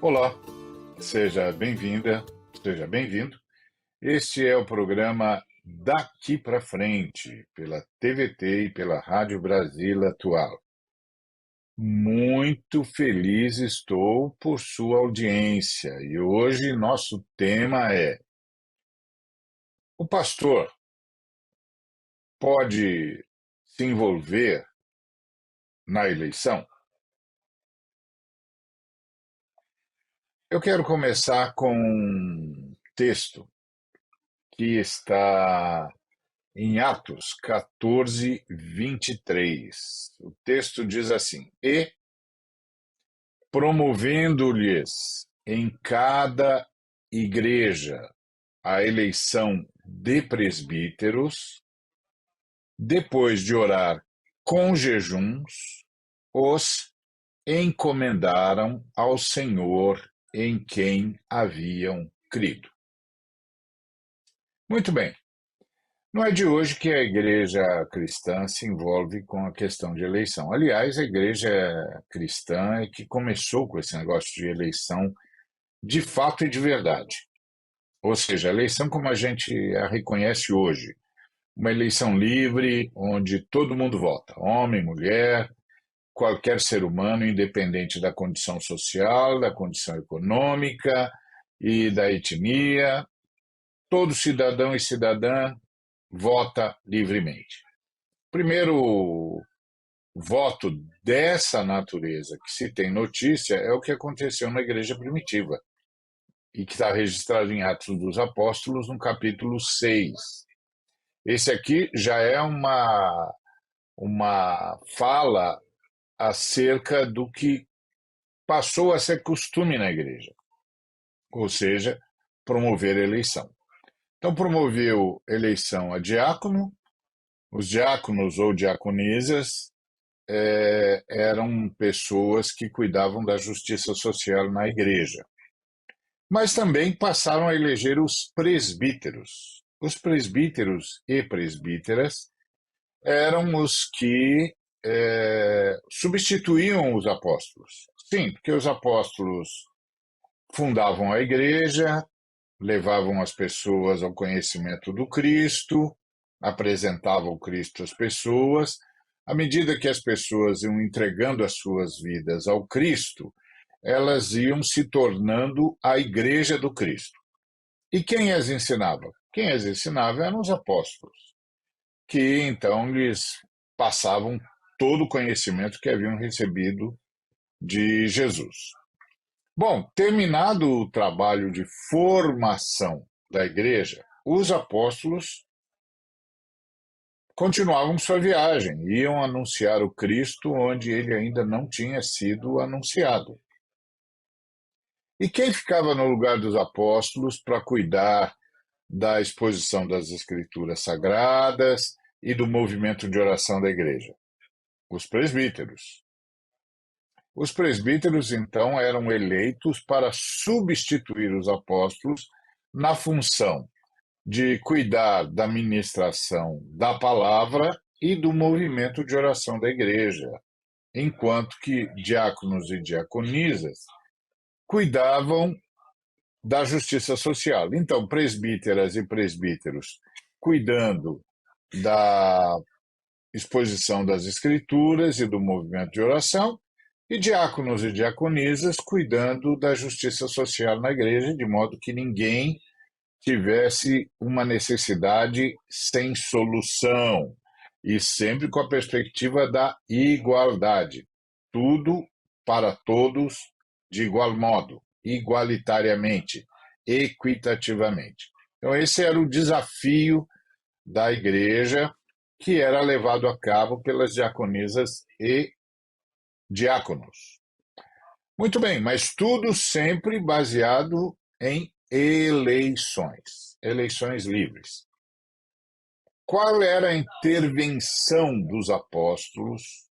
Olá, seja bem-vinda, seja bem-vindo. Este é o programa Daqui para Frente, pela TVT e pela Rádio Brasil Atual. Muito feliz estou por sua audiência e hoje nosso tema é: o pastor pode se envolver na eleição? Eu quero começar com um texto que está em Atos 14, 23. O texto diz assim: E, promovendo-lhes em cada igreja a eleição de presbíteros, depois de orar com jejuns, os encomendaram ao Senhor em quem haviam crido. Muito bem. Não é de hoje que a igreja cristã se envolve com a questão de eleição. Aliás, a igreja cristã é que começou com esse negócio de eleição de fato e de verdade. Ou seja, a eleição como a gente a reconhece hoje. Uma eleição livre, onde todo mundo vota, homem, mulher, qualquer ser humano, independente da condição social, da condição econômica e da etnia, todo cidadão e cidadã vota livremente. Primeiro voto dessa natureza que se tem notícia é o que aconteceu na igreja primitiva e que está registrado em Atos dos Apóstolos, no capítulo 6. Esse aqui já é uma fala acerca do que passou a ser costume na igreja, ou seja, promover eleição. Então, promoveu eleição a diácono. Os diáconos ou diaconisas eram pessoas que cuidavam da justiça social na igreja. Mas também passaram a eleger os presbíteros. Os presbíteros e presbíteras eram os que substituíam os apóstolos. Sim, porque os apóstolos fundavam a igreja, levavam as pessoas ao conhecimento do Cristo, apresentavam o Cristo às pessoas. À medida que as pessoas iam entregando as suas vidas ao Cristo, elas iam se tornando a igreja do Cristo. E quem as ensinava? Quem as ensinava eram os apóstolos, que então lhes passavam todo o conhecimento que haviam recebido de Jesus. Bom, terminado o trabalho de formação da igreja, os apóstolos continuavam sua viagem, iam anunciar o Cristo onde ele ainda não tinha sido anunciado. E quem ficava no lugar dos apóstolos para cuidar da exposição das Escrituras Sagradas e do movimento de oração da igreja? Os presbíteros. Os presbíteros, então, eram eleitos para substituir os apóstolos na função de cuidar da ministração da palavra e do movimento de oração da igreja, enquanto que diáconos e diaconisas cuidavam da justiça social. Então, presbíteras e presbíteros cuidando da exposição das escrituras e do movimento de oração, e diáconos e diaconisas cuidando da justiça social na igreja, de modo que ninguém tivesse uma necessidade sem solução, e sempre com a perspectiva da igualdade. Tudo para todos de igual modo, igualitariamente, equitativamente. Então, esse era o desafio da igreja, que era levado a cabo pelas diaconisas e diáconos. Muito bem, mas tudo sempre baseado em eleições, eleições livres. Qual era a intervenção dos apóstolos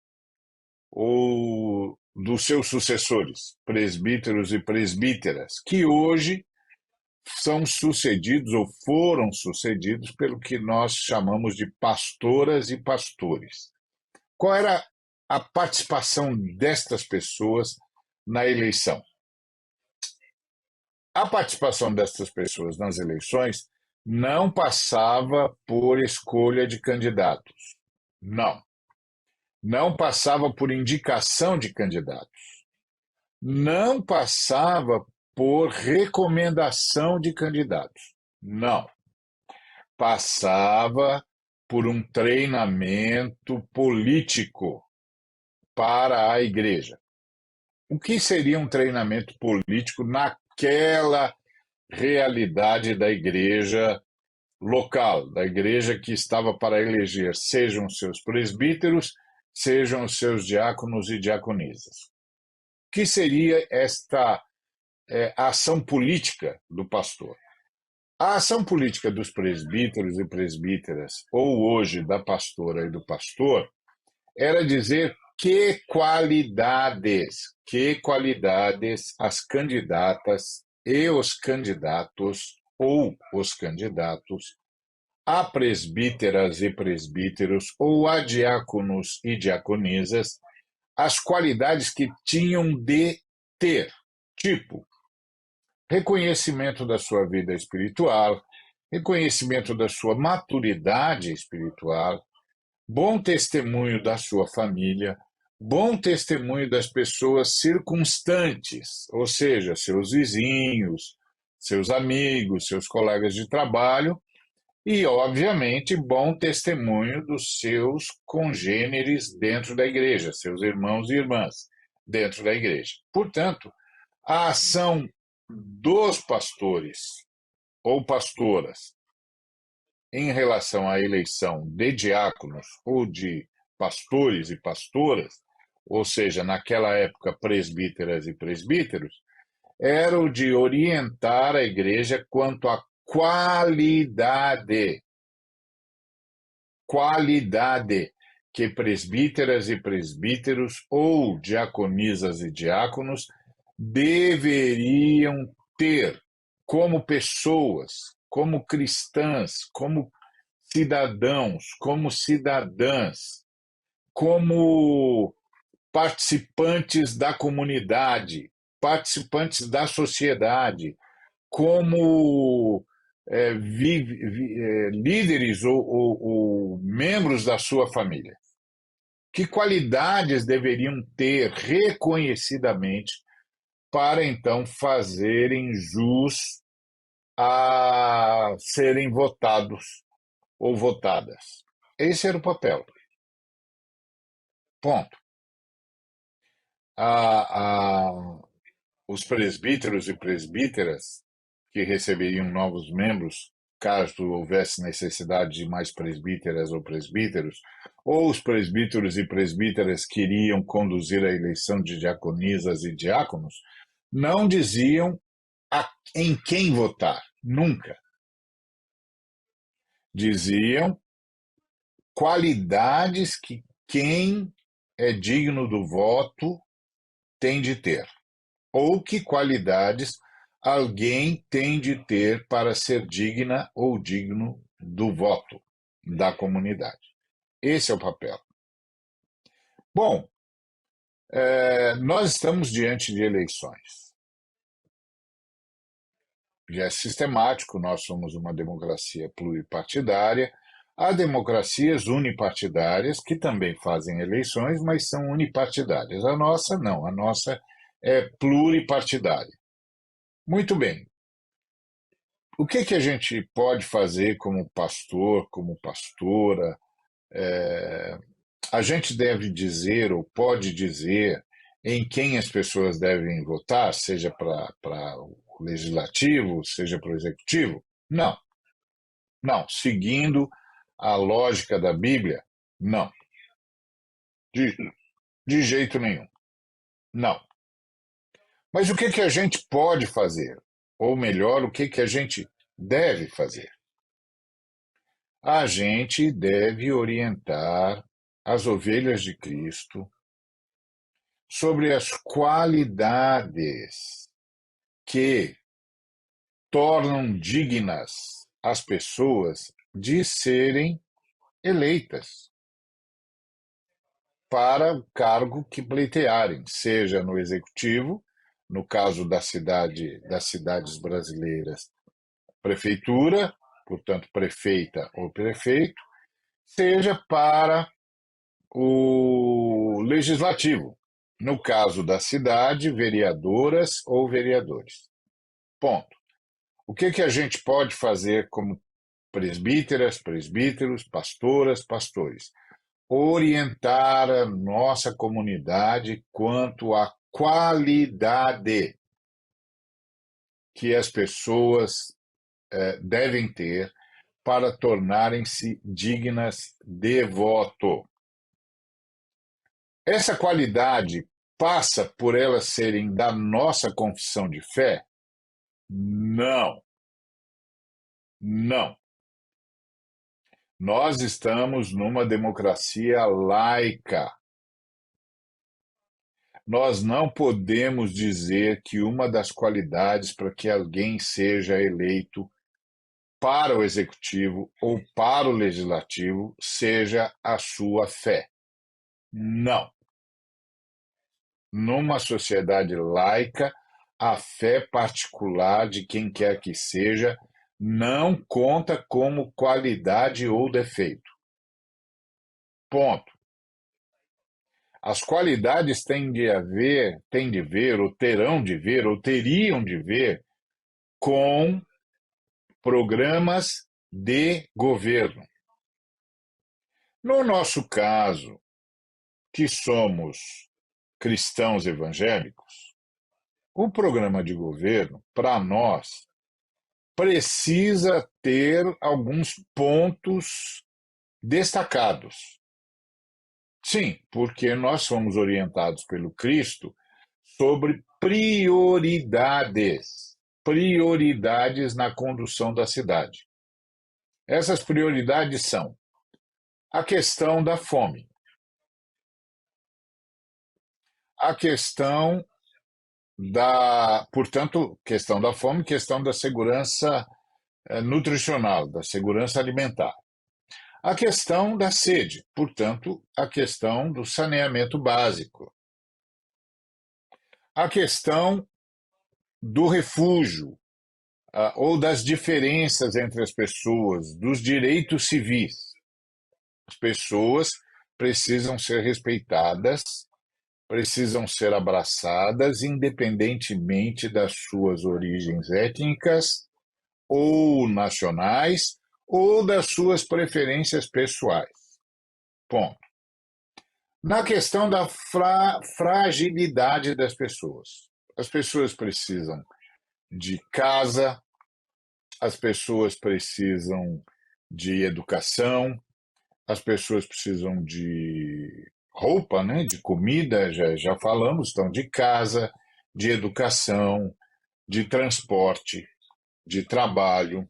ou dos seus sucessores, presbíteros e presbíteras, que hoje são sucedidos ou foram sucedidos pelo que nós chamamos de pastoras e pastores? Qual era a participação destas pessoas na eleição? A participação dessas pessoas nas eleições não passava por escolha de candidatos. Não. Não passava por indicação de candidatos. Não passava por recomendação de candidatos. Não. Passava por um treinamento político para a igreja. O que seria um treinamento político naquela realidade da igreja local, da igreja que estava para eleger, sejam os seus presbíteros, sejam os seus diáconos e diaconisas? O que seria esta ação política do pastor? A ação política dos presbíteros e presbíteras, ou hoje da pastora e do pastor, era dizer que qualidades as candidatas e os candidatos, ou os candidatos, a presbíteras e presbíteros, ou a diáconos e diaconisas, as qualidades que tinham de ter, tipo, reconhecimento da sua vida espiritual, reconhecimento da sua maturidade espiritual, bom testemunho da sua família, bom testemunho das pessoas circunstantes, ou seja, seus vizinhos, seus amigos, seus colegas de trabalho, e, obviamente, bom testemunho dos seus congêneres dentro da igreja, seus irmãos e irmãs dentro da igreja. Portanto, a ação dos pastores ou pastoras em relação à eleição de diáconos ou de pastores e pastoras, ou seja, naquela época presbíteras e presbíteros, era o de orientar a igreja quanto à qualidade que presbíteras e presbíteros ou diaconisas e diáconos deveriam ter como pessoas, como cristãs, como cidadãos, como cidadãs, como participantes da comunidade, participantes da sociedade, como líderes ou membros da sua família. Que qualidades deveriam ter reconhecidamente para então fazerem jus a serem votados ou votadas? Esse era o papel. Ponto. A, a, os presbíteros e presbíteras que receberiam novos membros, caso houvesse necessidade de mais presbíteras ou presbíteros, ou os presbíteros e presbíteras que iriam conduzir a eleição de diaconisas e diáconos, não diziam em quem votar, nunca. Diziam qualidades que quem é digno do voto tem de ter, ou que qualidades alguém tem de ter para ser digna ou digno do voto da comunidade. Esse é o papel. Bom, nós estamos diante de eleições. Já é sistemático, nós somos uma democracia pluripartidária. Há democracias unipartidárias que também fazem eleições, mas são unipartidárias. A nossa não, a nossa é pluripartidária. Muito bem. O que a gente pode fazer como pastor, como pastora? A gente deve dizer ou pode dizer em quem as pessoas devem votar, seja para o legislativo, seja para o executivo? Não, não. Seguindo a lógica da Bíblia, não. De, de jeito nenhum. Não. Mas o que a gente pode fazer? Ou melhor, o que a gente deve fazer? A gente deve orientar as ovelhas de Cristo sobre as qualidades que tornam dignas as pessoas de serem eleitas para o cargo que pleitearem, seja no executivo, no caso das cidades brasileiras, prefeitura, portanto, prefeita ou prefeito, seja para o legislativo. No caso da cidade, vereadoras ou vereadores. Ponto. O que a gente pode fazer como presbíteras, presbíteros, pastoras, pastores? Orientar a nossa comunidade quanto à qualidade que as pessoas devem ter para tornarem-se dignas de voto. Essa qualidade passa por elas serem da nossa confissão de fé? Não, não. Nós estamos numa democracia laica. Nós não podemos dizer que uma das qualidades para que alguém seja eleito para o executivo ou para o legislativo seja a sua fé. Não. Numa sociedade laica, a fé particular de quem quer que seja não conta como qualidade ou defeito. Ponto. As qualidades têm de ver, ou terão de ver, ou teriam de ver com programas de governo. No nosso caso, que somos cristãos evangélicos, o programa de governo, para nós, precisa ter alguns pontos destacados. Sim, porque nós somos orientados pelo Cristo sobre prioridades na condução da cidade. Essas prioridades são a questão da fome, a questão questão da fome, questão da segurança nutricional, da segurança alimentar. A questão da sede, portanto, a questão do saneamento básico. A questão do refúgio, ou das diferenças entre as pessoas, dos direitos civis. As pessoas precisam ser respeitadas, precisam ser abraçadas, independentemente das suas origens étnicas ou nacionais, ou das suas preferências pessoais. Ponto. Na questão da fragilidade das pessoas. As pessoas precisam de casa, as pessoas precisam de educação, as pessoas precisam de roupa, né, de comida, já falamos, então, de casa, de educação, de transporte, de trabalho,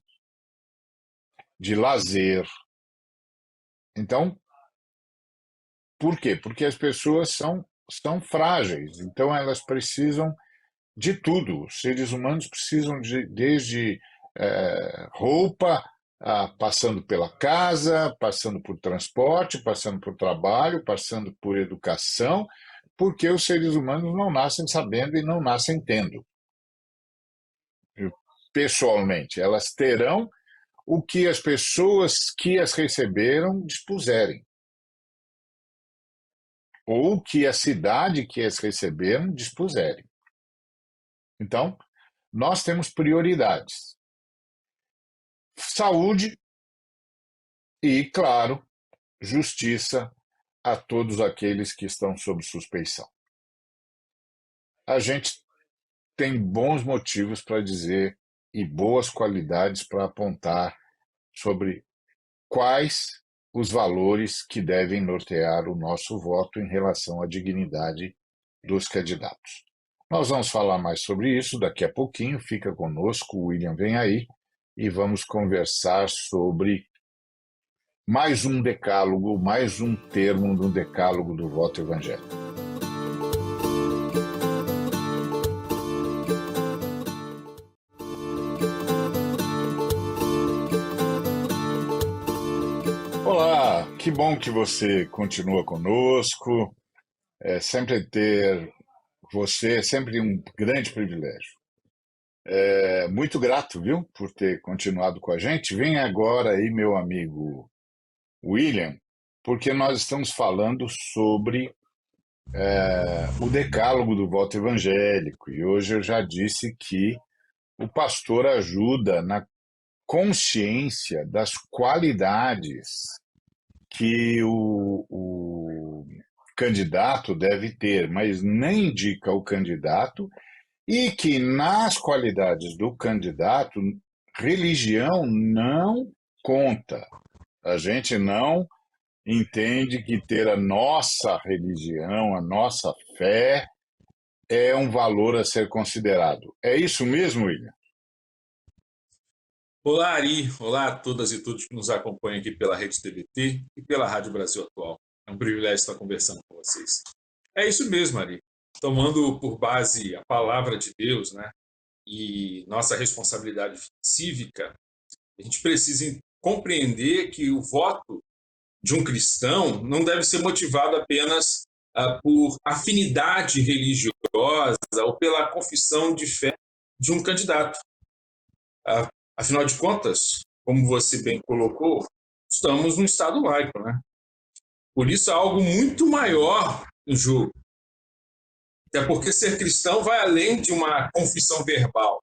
de lazer. Então, por quê? Porque as pessoas são frágeis, então elas precisam de tudo. Os seres humanos precisam desde roupa, passando pela casa, passando por transporte, passando por trabalho, passando por educação, porque os seres humanos não nascem sabendo e não nascem tendo. Pessoalmente, elas terão o que as pessoas que as receberam dispuserem, ou que a cidade que as receberam dispuserem. Então, nós temos prioridades. Saúde e, claro, justiça a todos aqueles que estão sob suspeição. A gente tem bons motivos para dizer e boas qualidades para apontar sobre quais os valores que devem nortear o nosso voto em relação à dignidade dos candidatos. Nós vamos falar mais sobre isso daqui a pouquinho. Fica conosco, o William vem aí, e vamos conversar sobre mais um decálogo, mais um termo do decálogo do voto evangélico. Olá, que bom que você continua conosco. É sempre ter Você é sempre um grande privilégio. Muito grato, viu, por ter continuado com a gente. Vem agora aí, meu amigo William, porque nós estamos falando sobre o decálogo do voto evangélico. E hoje eu já disse que o pastor ajuda na consciência das qualidades que o candidato deve ter, mas nem indica o candidato, e que nas qualidades do candidato, religião não conta. A gente não entende que ter a nossa religião, a nossa fé, é um valor a ser considerado. É isso mesmo, William? Olá, Ari. Olá a todas e todos que nos acompanham aqui pela Rede TVT e pela Rádio Brasil Atual. É um privilégio estar conversando com vocês. É isso mesmo, Ari. Tomando por base a palavra de Deus, né, e nossa responsabilidade cívica, a gente precisa compreender que o voto de um cristão não deve ser motivado apenas por afinidade religiosa ou pela confissão de fé de um candidato. Afinal de contas, como você bem colocou, estamos num Estado laico, né? Por isso há algo muito maior em jogo. Até porque ser cristão vai além de uma confissão verbal.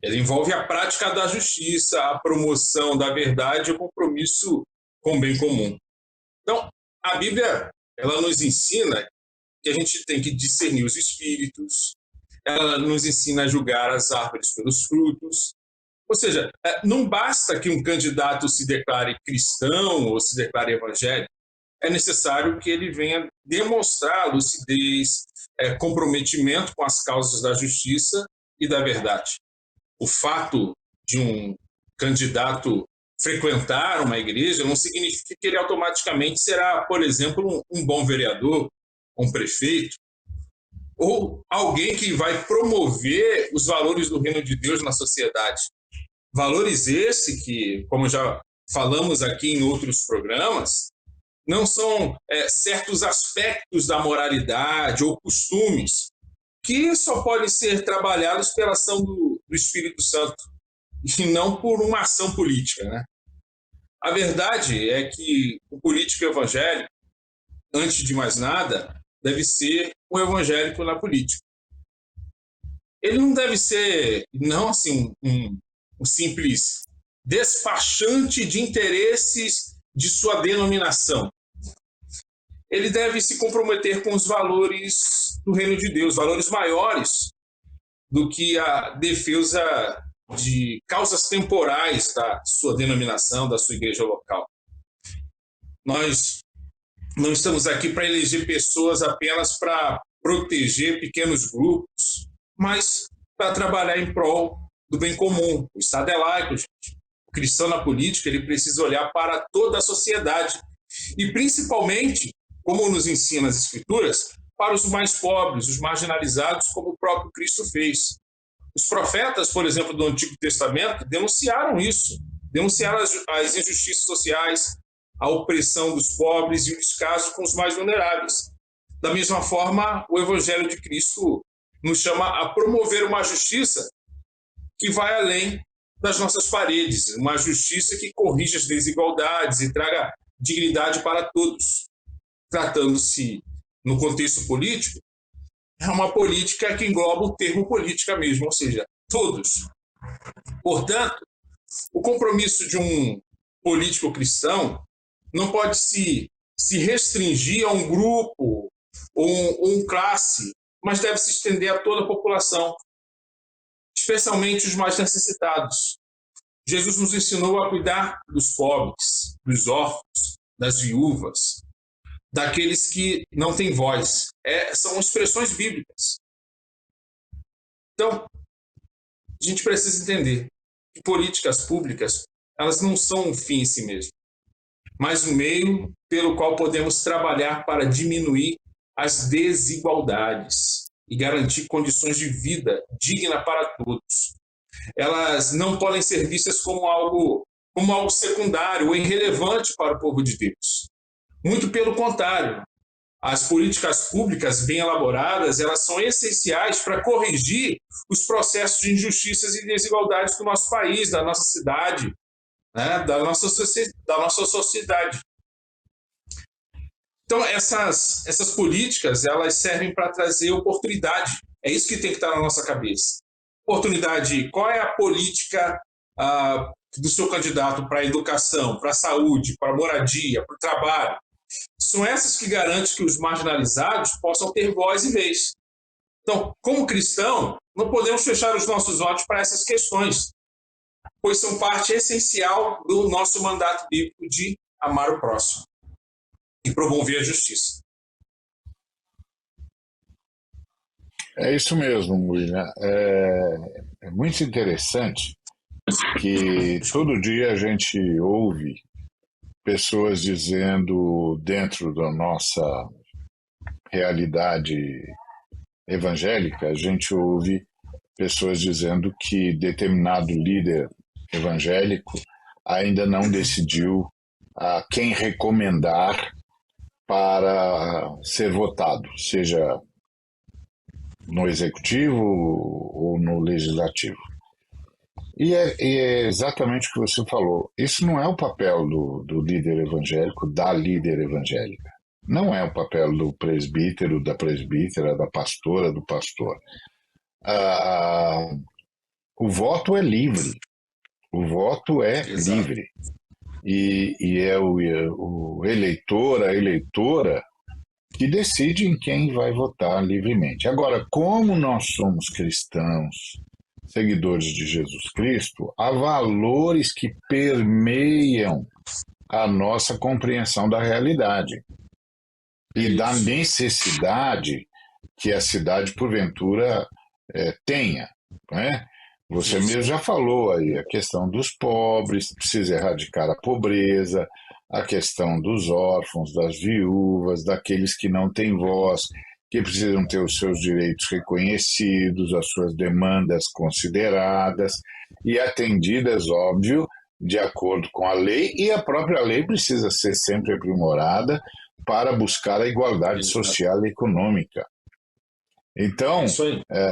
Ele envolve a prática da justiça, a promoção da verdade e o compromisso com o bem comum. Então, a Bíblia, ela nos ensina que a gente tem que discernir os espíritos, ela nos ensina a julgar as árvores pelos frutos. Ou seja, não basta que um candidato se declare cristão ou se declare evangélico, é necessário que ele venha demonstrar lucidez, comprometimento com as causas da justiça e da verdade. O fato de um candidato frequentar uma igreja não significa que ele automaticamente será, por exemplo, um bom vereador, um prefeito, ou alguém que vai promover os valores do reino de Deus na sociedade. Valores esse que, como já falamos aqui em outros programas, não são certos aspectos da moralidade ou costumes que só podem ser trabalhados pela ação do Espírito Santo e não por uma ação política, né? A verdade é que o político evangélico, antes de mais nada, deve ser um evangélico na política. Ele não deve ser, não assim, um simples despachante de interesses de sua denominação. Ele deve se comprometer com os valores do reino de Deus, valores maiores do que a defesa de causas temporais da sua denominação, da sua igreja local. Nós não estamos aqui para eleger pessoas apenas para proteger pequenos grupos, mas para trabalhar em prol do bem comum. O Estado é laico, gente. O cristão na política ele precisa olhar para toda a sociedade e, principalmente, como nos ensina as Escrituras, para os mais pobres, os marginalizados, como o próprio Cristo fez. Os profetas, por exemplo, do Antigo Testamento, denunciaram isso, denunciaram as injustiças sociais, a opressão dos pobres e o descaso com os mais vulneráveis. Da mesma forma, o Evangelho de Cristo nos chama a promover uma justiça que vai além das nossas paredes, uma justiça que corrija as desigualdades e traga dignidade para todos. Tratando-se, no contexto político, é uma política que engloba o termo política mesmo, ou seja, todos. Portanto, o compromisso de um político cristão não pode se restringir a um grupo ou classe, mas deve se estender a toda a população, especialmente os mais necessitados. Jesus nos ensinou a cuidar dos pobres, dos órfãos, das viúvas, daqueles que não têm voz. São expressões bíblicas. Então, a gente precisa entender que políticas públicas elas não são um fim em si mesmo, mas um meio pelo qual podemos trabalhar para diminuir as desigualdades e garantir condições de vida digna para todos. Elas não podem ser vistas como algo secundário ou irrelevante para o povo de Deus. Muito pelo contrário, As políticas públicas bem elaboradas, elas são essenciais para corrigir os processos de injustiças e desigualdades do nosso país, da nossa cidade, né, da nossa sociedade. Então, essas políticas, elas servem para trazer oportunidade. É isso que tem que estar na nossa cabeça. Oportunidade, qual é a política do seu candidato para a educação, para a saúde, para a moradia, para o trabalho? São essas que garantem que os marginalizados possam ter voz e vez. Então, como cristão, não podemos fechar os nossos olhos para essas questões, pois são parte essencial do nosso mandato bíblico de amar o próximo e promover a justiça. É isso mesmo, William. É muito interessante que todo dia a gente ouve pessoas dizendo, dentro da nossa realidade evangélica, a gente ouve pessoas dizendo que determinado líder evangélico ainda não decidiu a quem recomendar para ser votado, seja no executivo ou no legislativo. E é exatamente o que você falou. Isso não é o papel do líder evangélico, da líder evangélica. Não é o papel do presbítero, da presbítera, da pastora, do pastor. O voto é livre. O voto é Exato. livre. E é o eleitor, a eleitora, que decide em quem vai votar livremente. Agora, como nós somos cristãos, seguidores de Jesus Cristo, há valores que permeiam a nossa compreensão da realidade e da necessidade que a cidade, porventura, tenha. Né? Você mesmo já falou aí a questão dos pobres, precisa erradicar a pobreza, a questão dos órfãos, das viúvas, daqueles que não têm voz, que precisam ter os seus direitos reconhecidos, as suas demandas consideradas e atendidas, óbvio, de acordo com a lei, e a própria lei precisa ser sempre aprimorada para buscar a igualdade social e econômica. Então,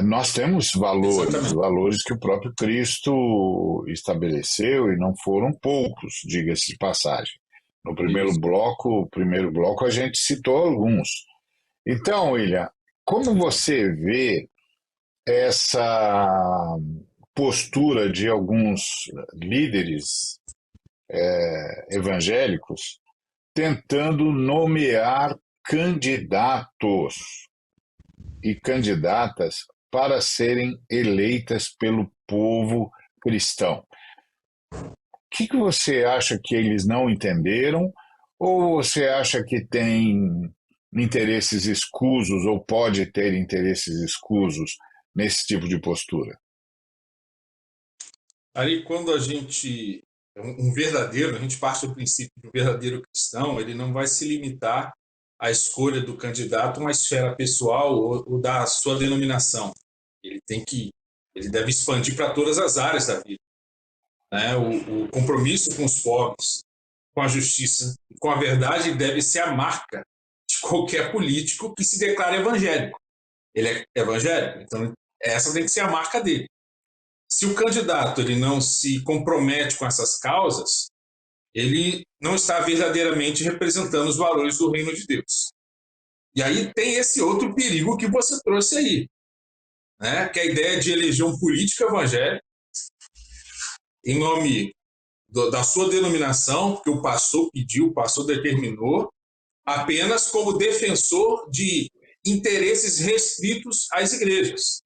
nós temos valores que o próprio Cristo estabeleceu e não foram poucos, diga-se de passagem. No primeiro bloco, a gente citou alguns. Então, William, como você vê essa postura de alguns líderes evangélicos tentando nomear candidatos e candidatas para serem eleitas pelo povo cristão? O que você acha que eles não entenderam? Ou você acha que tem interesses escusos ou pode ter interesses escusos nesse tipo de postura? Aí, quando a gente a gente parte do princípio de um verdadeiro cristão, ele não vai se limitar à escolha do candidato uma esfera pessoal ou da sua denominação. Ele deve expandir para todas as áreas da vida, né? O compromisso com os pobres, com a justiça, com a verdade deve ser a marca de qualquer político que se declare evangélico. Ele é evangélico, então essa tem que ser a marca dele. Se o candidato ele não se compromete com essas causas, ele não está verdadeiramente representando os valores do reino de Deus. E aí tem esse outro perigo que você trouxe aí, né? Que é a ideia de eleger um político evangélico em nome da sua denominação, porque o pastor pediu, o pastor determinou, apenas como defensor de interesses restritos às igrejas.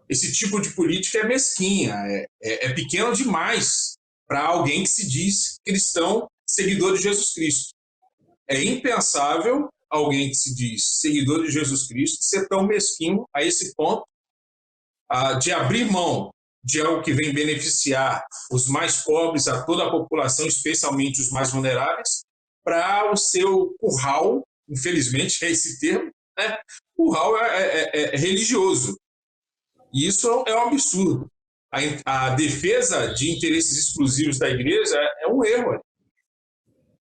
Esse tipo de política é mesquinha, é pequeno demais para alguém que se diz cristão, seguidor de Jesus Cristo. É impensável alguém que se diz seguidor de Jesus Cristo ser tão mesquinho a esse ponto de abrir mão de algo que vem beneficiar os mais pobres, a toda a população, especialmente os mais vulneráveis, para o seu curral, infelizmente é esse termo, né? Curral é religioso. E isso é um absurdo. A defesa de interesses exclusivos da igreja é um erro.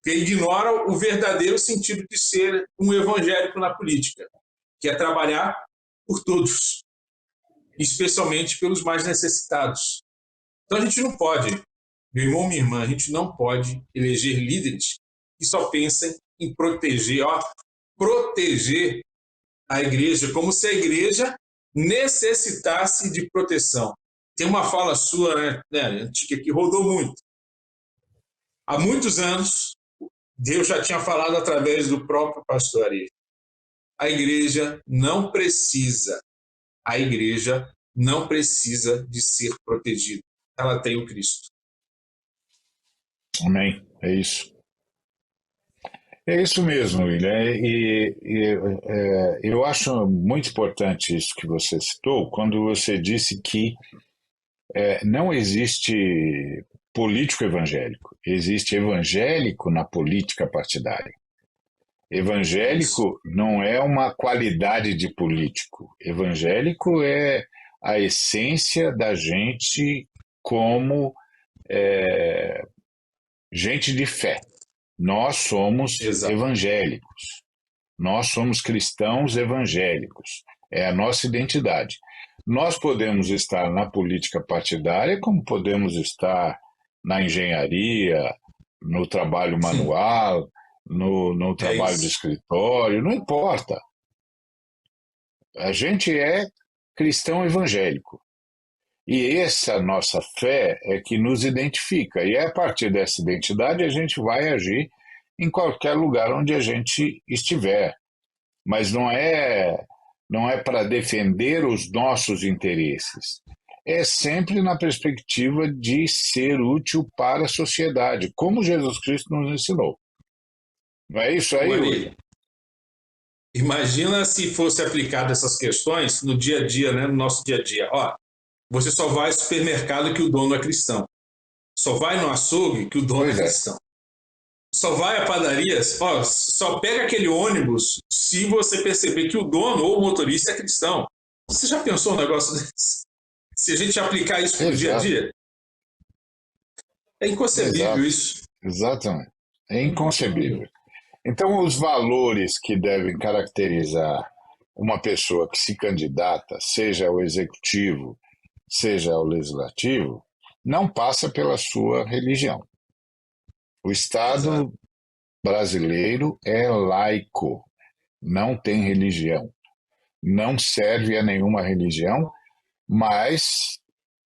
que ignora o verdadeiro sentido de ser um evangélico na política, que é trabalhar por todos, especialmente pelos mais necessitados. Então a gente não pode, meu irmão, minha irmã, a gente não pode eleger líderes que só pensem em proteger a igreja, como se a igreja necessitasse de proteção. Tem uma fala sua, né, antiga, que rodou muito. Há muitos anos, Deus já tinha falado através do próprio pastor Ari. A igreja não precisa de ser protegida. Ela tem o Cristo. Amém. É isso. É isso mesmo, William. Eu acho muito importante isso que você citou, quando você disse que não existe político evangélico, existe evangélico na política partidária. Evangélico não é uma qualidade de político. Evangélico é a essência da gente como gente de fé. Nós somos evangélicos. Nós somos cristãos evangélicos. É a nossa identidade. Nós podemos estar na política partidária, como podemos estar na engenharia, no trabalho manual, no trabalho de escritório, não importa. A gente é cristão evangélico. E essa nossa fé é que nos identifica. E a partir dessa identidade a gente vai agir em qualquer lugar onde a gente estiver. Mas não é para defender os nossos interesses. É sempre na perspectiva de ser útil para a sociedade, como Jesus Cristo nos ensinou. Não é isso aí, William? Imagina se fosse aplicado essas questões no dia a dia, né, no nosso dia a dia. Você só vai ao supermercado que o dono é cristão. Só vai no açougue que o dono é cristão. Só vai à padaria, só pega aquele ônibus se você perceber que o dono ou o motorista é cristão. Você já pensou um negócio desse? Se a gente aplicar isso no dia a dia? É inconcebível isso. Exatamente. É inconcebível. Então, os valores que devem caracterizar uma pessoa que se candidata, seja ao executivo, seja ao legislativo, não passa pela sua religião. O Estado brasileiro é laico, não tem religião, não serve a nenhuma religião, mas,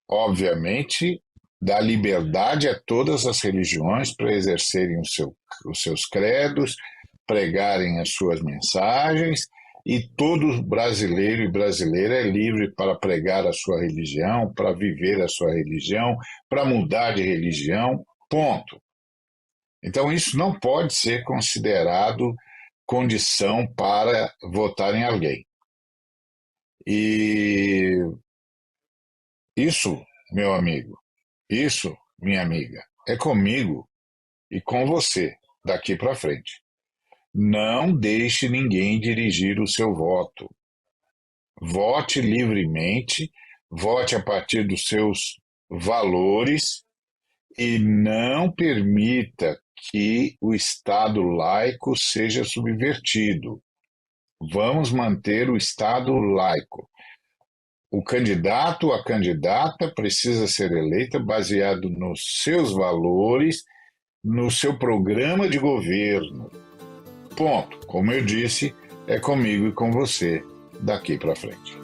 obviamente, dá liberdade a todas as religiões para exercerem os seus credos, pregarem as suas mensagens, e todo brasileiro e brasileira é livre para pregar a sua religião, para viver a sua religião, para mudar de religião, ponto. Então, isso não pode ser considerado condição para votar em alguém. E isso, meu amigo, isso, minha amiga, é comigo e com você daqui para frente. Não deixe ninguém dirigir o seu voto. Vote livremente, vote a partir dos seus valores e não permita que o Estado laico seja subvertido. Vamos manter o Estado laico. O candidato, a candidata precisa ser eleita baseado nos seus valores, no seu programa de governo. Ponto. Como eu disse, é comigo e com você daqui para frente.